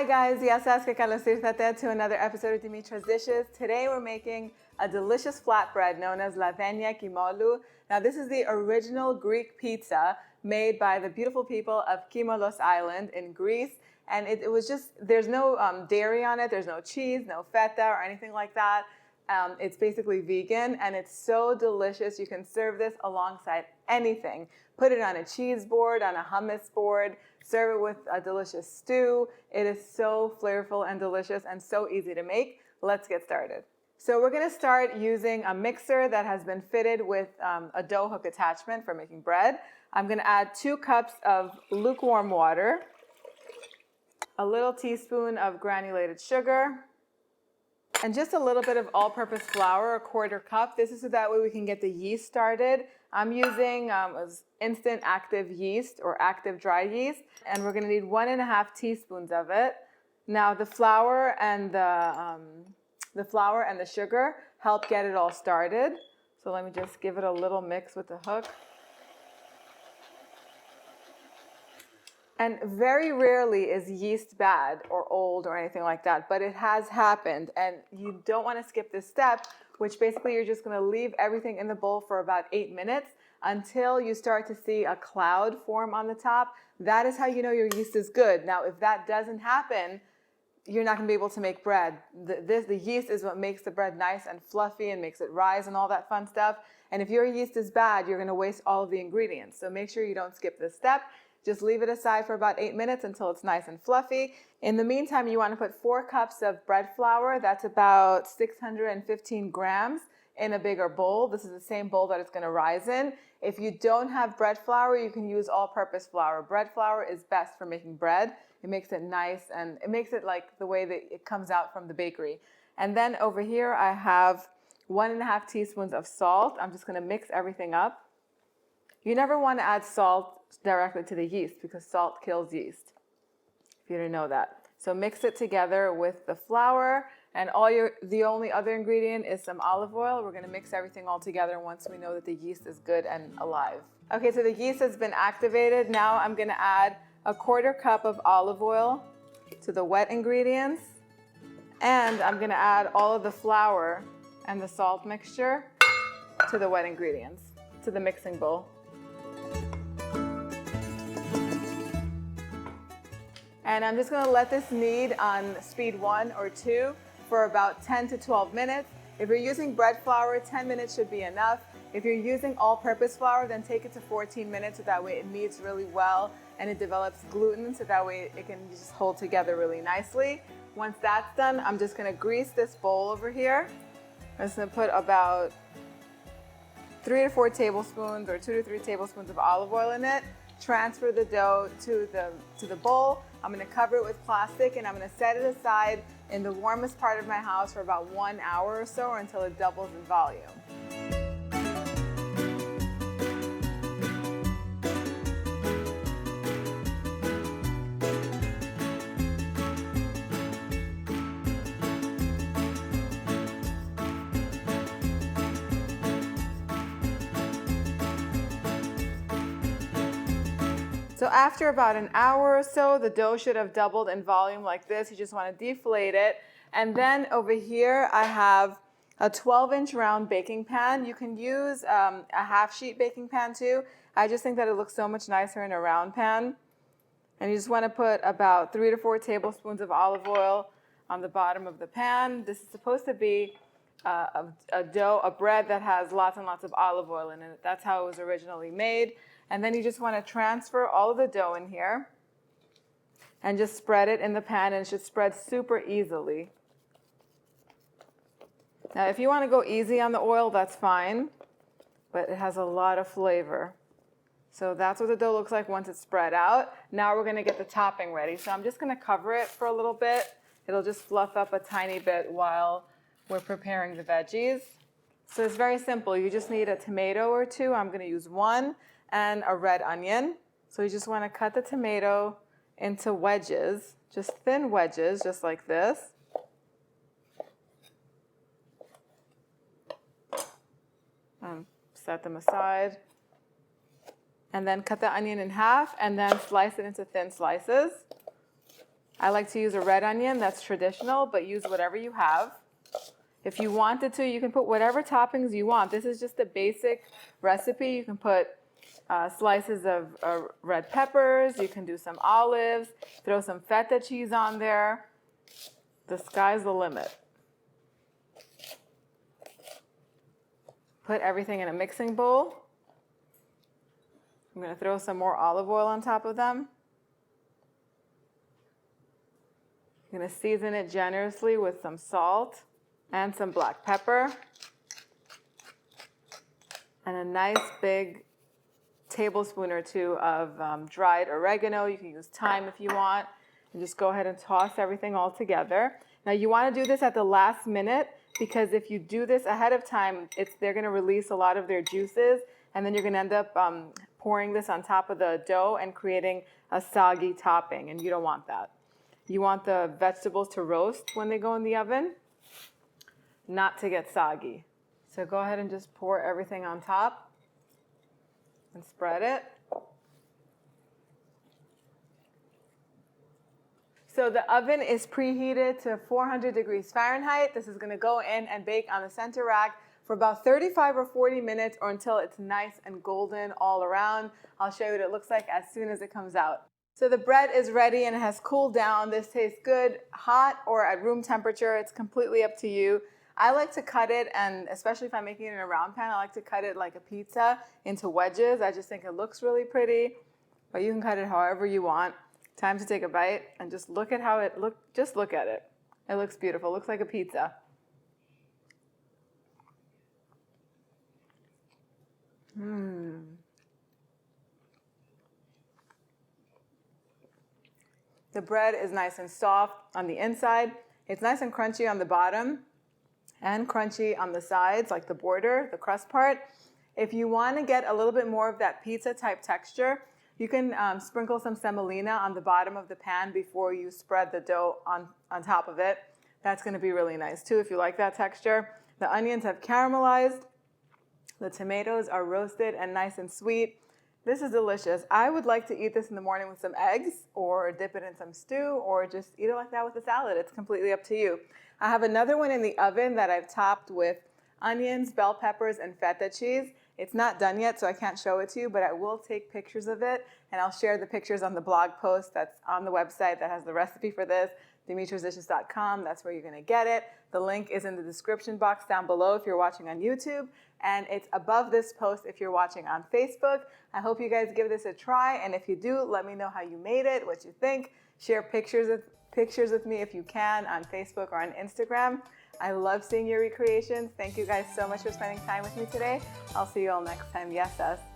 Hi guys, to another episode of Dimitra's Dishes. Today we're making a delicious flatbread known as Ladenia Kimolou. Now this is the original Greek pizza made by the beautiful people of Kimolou Island in Greece. And it was just, there's no dairy on it, there's no cheese, no feta or anything like that. It's basically vegan and it's so delicious. You can serve this alongside anything. Put it on a cheese board, on a hummus board, serve it with a delicious stew. It is so flavorful and delicious and so easy to make. Let's get started. So we're going to start using a mixer that has been fitted with a dough hook attachment for making bread. I'm going to add 2 cups of lukewarm water, a little teaspoon of granulated sugar, and just a little bit of all-purpose flour, a 1/4 cup. This is so that way we can get the yeast started. I'm using instant active yeast or active dry yeast, and we're going to need 1½ teaspoons of it. Now the flour and the sugar help get it all started. So let me just give it a little mix with the hook. And very rarely is yeast bad or old or anything like that, but it has happened. And you don't want to skip this step, which basically you're just going to leave everything in the bowl for about 8 minutes until you start to see a cloud form on the top. That is how you know your yeast is good. Now, if that doesn't happen, you're not going to be able to make bread. The yeast is what makes the bread nice and fluffy and makes it rise and all that fun stuff. And if your yeast is bad, you're going to waste all of the ingredients. So make sure you don't skip this step. Just leave it aside for about 8 minutes until it's nice and fluffy. In the meantime, you want to put 4 cups of bread flour. That's about 615 grams in a bigger bowl. This is the same bowl that it's going to rise in. If you don't have bread flour, you can use all-purpose flour. Bread flour is best for making bread. It makes it nice and it makes it like the way that it comes out from the bakery. And then over here, I have 1½ teaspoons of salt. I'm just going to mix everything up. You never want to add salt directly to the yeast because salt kills yeast, if you didn't know that. So mix it together with the flour, and the only other ingredient is some olive oil. We're going to mix everything all together once we know that the yeast is good and alive. Okay, so the yeast has been activated. Now I'm going to add a 1/4 cup of olive oil to the wet ingredients, and I'm going to add all of the flour and the salt mixture to the wet ingredients, to the mixing bowl. And I'm just going to let this knead on speed 1 or 2 for about 10 to 12 minutes. If you're using bread flour, 10 minutes should be enough. If you're using all-purpose flour, then take it to 14 minutes so that way it kneads really well and it develops gluten so that way it can just hold together really nicely. Once that's done, I'm just going to grease this bowl over here. I'm just going to put about 3 to 4 tablespoons or 2 to 3 tablespoons of olive oil in it. Transfer the dough to the bowl. I'm going to cover it with plastic and I'm going to set it aside in the warmest part of my house for about 1 hour or so, or until it doubles in volume. So after about an hour or so, the dough should have doubled in volume like this. You just want to deflate it. And then over here, I have a 12-inch round baking pan. You can use a half-sheet baking pan too. I just think that it looks so much nicer in a round pan. And you just want to put about 3 to 4 tablespoons of olive oil on the bottom of the pan. This is supposed to be a bread that has lots and lots of olive oil in it. That's how it was originally made. And then you just want to transfer all of the dough in here and just spread it in the pan, and it should spread super easily. Now, if you want to go easy on the oil, that's fine, but it has a lot of flavor. So that's what the dough looks like once it's spread out. Now we're going to get the topping ready. So I'm just going to cover it for a little bit. It'll just fluff up a tiny bit while we're preparing the veggies. So it's very simple. You just need a tomato or 2. I'm going to use 1. And a red onion. So you just want to cut the tomato into wedges, just thin wedges, just like this. And set them aside. And then cut the onion in half and then slice it into thin slices. I like to use a red onion, that's traditional, but use whatever you have. If you wanted to, you can put whatever toppings you want. This is just a basic recipe. You can put slices of red peppers, you can do some olives, throw some feta cheese on there. The sky's the limit. Put everything in a mixing bowl. I'm going to throw some more olive oil on top of them. I'm going to season it generously with some salt and some black pepper and a nice big tablespoon or two of dried oregano. You can use thyme if you want. And just go ahead and toss everything all together. Now you want to do this at the last minute because if you do this ahead of time, they're going to release a lot of their juices, and then you're going to end up pouring this on top of the dough and creating a soggy topping, and you don't want that. You want the vegetables to roast when they go in the oven, not to get soggy. So go ahead and just pour everything on top and spread it. So the oven is preheated to 400 degrees Fahrenheit. This is going to go in and bake on the center rack for about 35 or 40 minutes or until it's nice and golden all around. I'll show you what it looks like as soon as it comes out. So the bread is ready and it has cooled down. This tastes good hot or at room temperature. It's completely up to you. I like to cut it, and especially if I'm making it in a round pan, I like to cut it like a pizza into wedges. I just think it looks really pretty, but you can cut it however you want. Time to take a bite and just look at how it looks. Just look at it. It looks beautiful. It looks like a pizza. The bread is nice and soft on the inside. It's nice and crunchy on the bottom and crunchy on the sides, like the border, the crust part. If you want to get a little bit more of that pizza type texture, you can sprinkle some semolina on the bottom of the pan before you spread the dough on top of it. That's going to be really nice too if you like that texture. The onions have caramelized. The tomatoes are roasted and nice and sweet. This is delicious. I would like to eat this in the morning with some eggs or dip it in some stew or just eat it like that with a salad. It's completely up to you. I have another one in the oven that I've topped with onions, bell peppers, and feta cheese. It's not done yet, so I can't show it to you, but I will take pictures of it, and I'll share the pictures on the blog post that's on the website that has the recipe for this, dimitrasdishes.com. That's where you're going to get it. The link is in the description box down below if you're watching on YouTube, and it's above this post if you're watching on Facebook. I hope you guys give this a try, and if you do, let me know how you made it, what you think. Share pictures with me if you can on Facebook or on Instagram. I love seeing your recreations. Thank you guys so much for spending time with me today. I'll see you all next time. Yes, us.